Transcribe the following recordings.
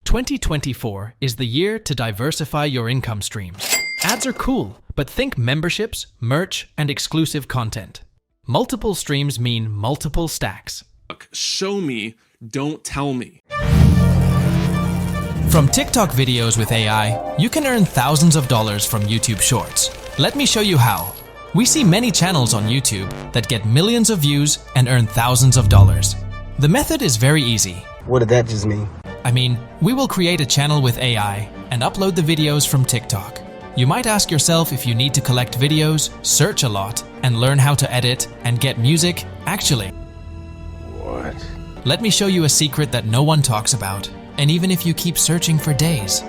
2024 is the year to diversify your income streams. Ads are cool, but think memberships, merch, and exclusive content. Multiple streams mean multiple stacks. Show me, don't tell me. From TikTok videos with AI, you can earn thousands of dollars from YouTube Shorts. Let me show you how. We see many channels on YouTube that get millions of views and earn thousands of dollars. The method is very easy. What did that just mean? I mean, we will create a channel with AI and upload the videos from TikTok. You might ask yourself if you need to collect videos, search a lot, and learn how to edit and get music. Actually, What? let me show you a secret that no one talks about, and even if you keep searching for days.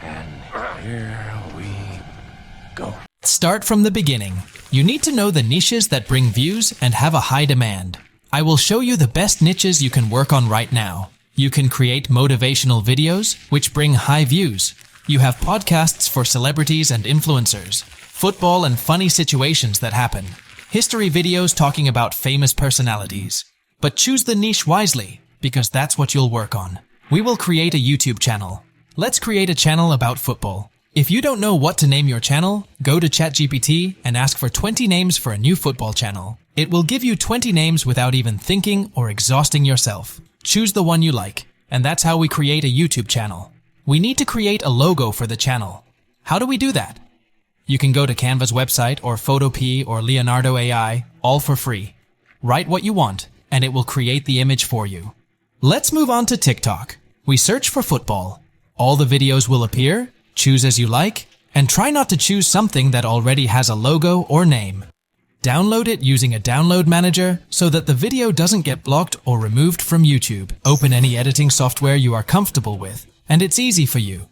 And here we go. Start from the beginning. You need to know the niches that bring views and have a high demand. I will show you the best niches you can work on right now. You can create motivational videos, which bring high views. You have podcasts for celebrities and influencers, football and funny situations that happen, history videos talking about famous personalities. But choose the niche wisely, because that's what you'll work on. We will create a YouTube channel. Let's create a channel about football. If you don't know what to name your channel, go to ChatGPT and ask for 20 names for a new football channel. It will give you 20 names without even thinking or exhausting yourself. Choose the one you like, and that's how we create a YouTube channel. We need to create a logo for the channel. How do we do that? You can go to Canva's website or Photopea or Leonardo AI, all for free. Write what you want, and it will create the image for you. Let's move on to TikTok. We search for football. All the videos will appear, choose as you like, and try not to choose something that already has a logo or name. Download it using a download manager so that the video doesn't get blocked or removed from YouTube. Open any editing software you are comfortable with, and it's easy for you.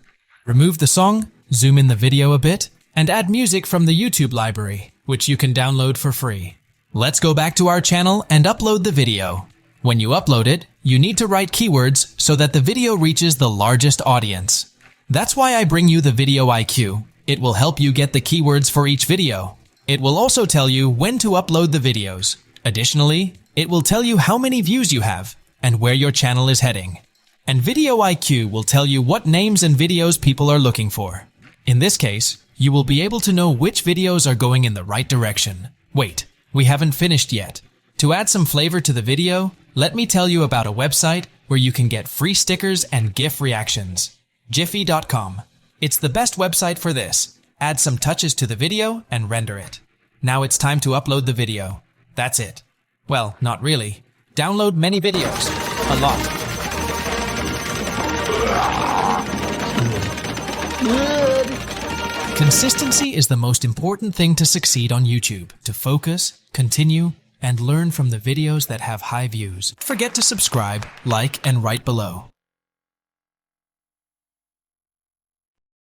Remove the song, zoom in the video a bit, and add music from the YouTube library, which you can download for free. Let's go back to our channel and upload the video. When you upload it, you need to write keywords so that the video reaches the largest audience. That's why I bring you the Video IQ. It will help you get the keywords for each video. It will also tell you when to upload the videos. Additionally, it will tell you how many views you have and where your channel is heading. And Video IQ will tell you what names and videos people are looking for. In this case, you will be able to know which videos are going in the right direction. Wait, we haven't finished yet. To add some flavor to the video, let me tell you about a website where you can get free stickers and GIF reactions. Giphy.com. It's the best website for this. Add some touches to the video and render it. Now it's time to upload the video. That's it. Well, not really. Download many videos. A lot. Consistency is the most important thing to succeed on YouTube. To focus, continue, and learn from the videos that have high views. Don't forget to subscribe, like, and write below.